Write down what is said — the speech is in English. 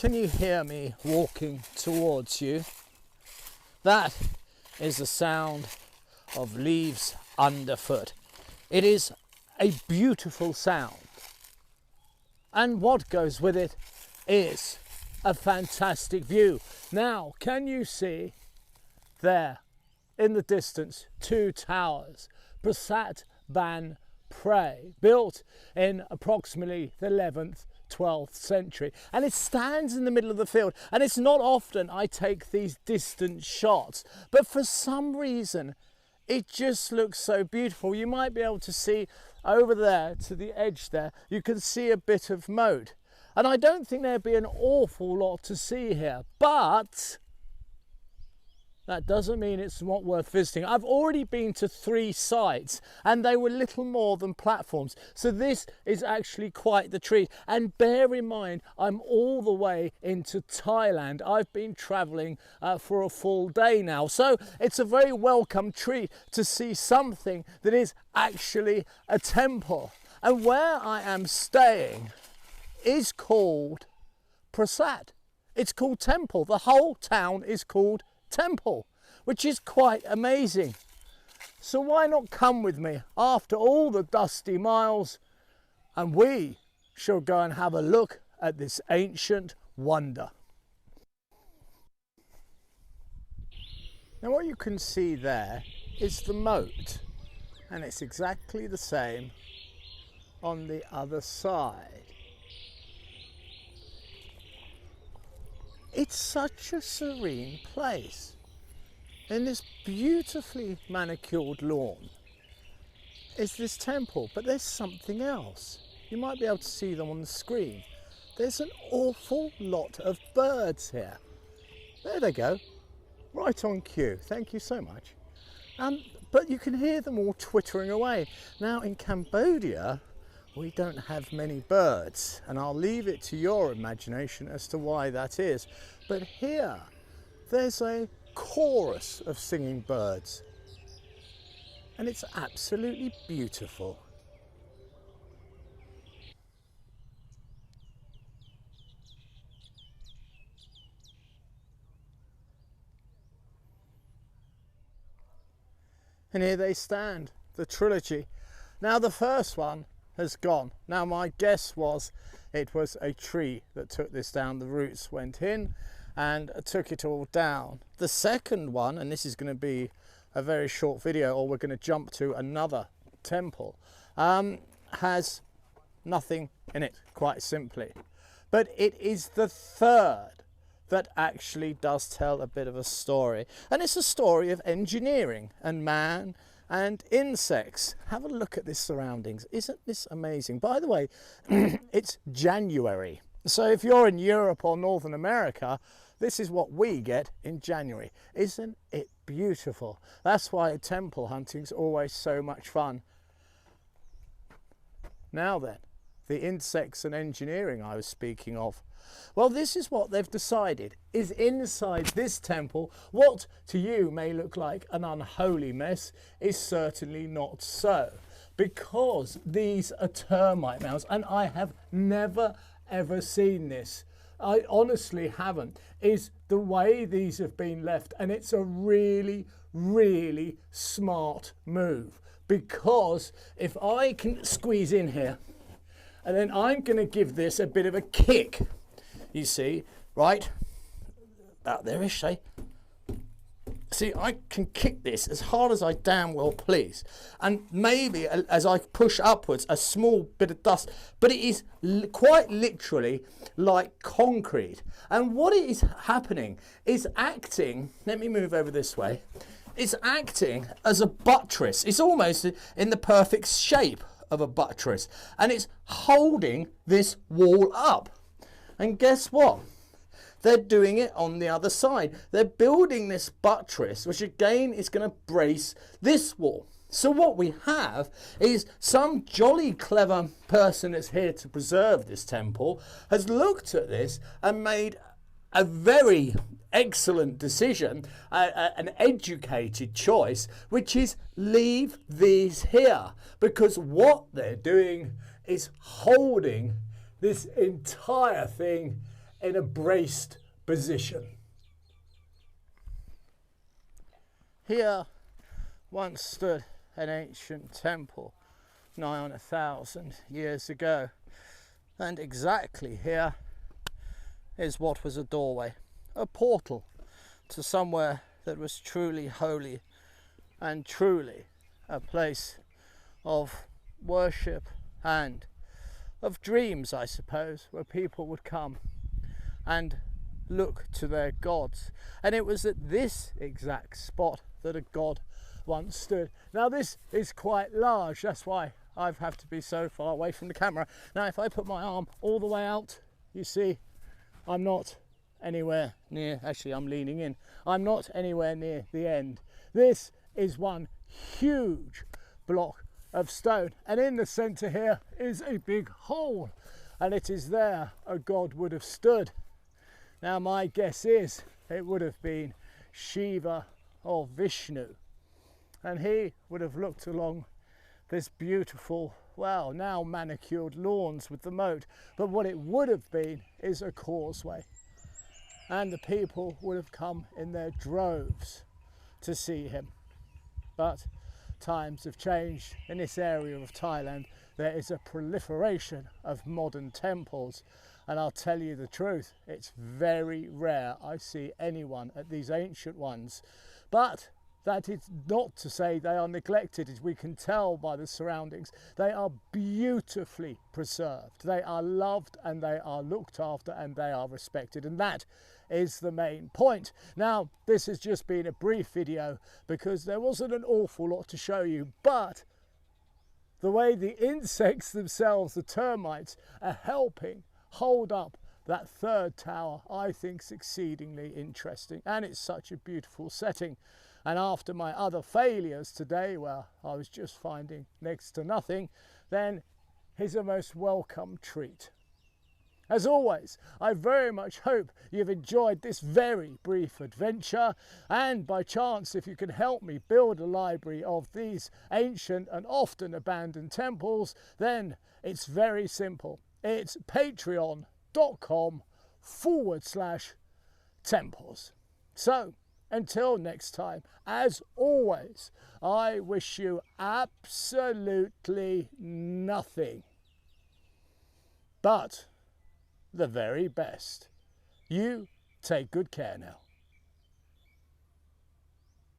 Can you hear me walking towards you? That is the sound of leaves underfoot. It is a beautiful sound. And what goes with it is a fantastic view. Now, can you see there in the distance two towers? Prasat Ban Pray, built in approximately the 11th 12th century, and it stands in the middle of the field. And it's not often I take these distant shots, but for some reason it just looks so beautiful. You might be able to see over there to the edge there, you can see a bit of moat, and I don't think there'd be an awful lot to see here, but that doesn't mean it's not worth visiting. I've already been to 3 sites and they were little more than platforms. So this is actually quite the treat. And bear in mind, I'm all the way into Thailand. I've been traveling for a full day now. So it's a very welcome treat to see something that is actually a temple. And where I am staying is called Prasat. It's called Temple. The whole town is called Temple, which is quite amazing. So why not come with me after all the dusty miles, and we shall go and have a look at this ancient wonder. Now what you can see there is the moat, and it's exactly the same on the other side. It's such a serene place. In this beautifully manicured lawn is this temple, but there's something else. You might be able to see them on the screen. There's an awful lot of birds here. There they go, right on cue. Thank you so much. But you can hear them all twittering away. Now in Cambodia, we don't have many birds, and I'll leave it to your imagination as to why that is. But here, there's a chorus of singing birds, and it's absolutely beautiful. And here they stand, the trilogy. Now the first one has gone. Now my guess was it was a tree that took this down. The roots went in and took it all down. The second one, and this is going to be a very short video, or we're going to jump to another temple, has nothing in it, quite simply. But it is the third that actually does tell a bit of a story, and it's a story of engineering and man and insects. Have a look at this surroundings. Isn't this amazing? By the way, it's January. So if you're in Europe or Northern America, this is what we get in January. Isn't it beautiful? That's why temple hunting is always so much fun. Now then, the insects and engineering I was speaking of. Well, this is what they've decided is inside this temple. What to you may look like an unholy mess is certainly not so, because these are termite mounds, and I have never ever seen this. I honestly haven't. Is the way these have been left, and it's a really, really smart move, because if I can squeeze in here, and then I'm going to give this a bit of a kick. You see, right, about there-ish, say. See, I can kick this as hard as I damn well please. And maybe as I push upwards, a small bit of dust, but it is quite literally like concrete. And what is happening is acting, let me move over this way, it's acting as a buttress. It's almost in the perfect shape of a buttress, and it's holding this wall up. And guess what? They're doing it on the other side. They're building this buttress, which again is going to brace this wall. So what we have is some jolly clever person that's here to preserve this temple has looked at this and made a very excellent decision, an educated choice, which is leave these here, because what they're doing is holding this entire thing in a braced position. Here once stood an ancient temple nigh on 1,000 years ago, and exactly here is what was a doorway, a portal to somewhere that was truly holy and truly a place of worship and of dreams, I suppose, where people would come and look to their gods. And it was at this exact spot that a god once stood. Now this is quite large, that's why I've had to be so far away from the camera. Now if I put my arm all the way out, you see I'm not anywhere near, actually I'm leaning in, I'm not anywhere near the end. This is one huge block of stone, and in the center here is a big hole, and it is there a god would have stood. Now my guess is it would have been Shiva or Vishnu, and he would have looked along this beautiful, well, now manicured lawns with the moat, but what it would have been is a causeway, and the people would have come in their droves to see him. But times have changed. In this area of Thailand there is a proliferation of modern temples, and I'll tell you the truth, it's very rare I see anyone at these ancient ones. But that is not to say they are neglected, as we can tell by the surroundings. They are beautifully preserved, they are loved, and they are looked after, and they are respected, and that is the main point. Now this has just been a brief video because there wasn't an awful lot to show you, but the way the insects themselves, the termites, are helping hold up that third tower, I think is exceedingly interesting, and it's such a beautiful setting. And after my other failures today, where I was just finding next to nothing, then here's a most welcome treat. As always, I very much hope you've enjoyed this very brief adventure, and by chance, if you can help me build a library of these ancient and often abandoned temples, then it's very simple. It's patreon.com/temples. So, until next time, as always, I wish you absolutely nothing but the very best. You take good care now.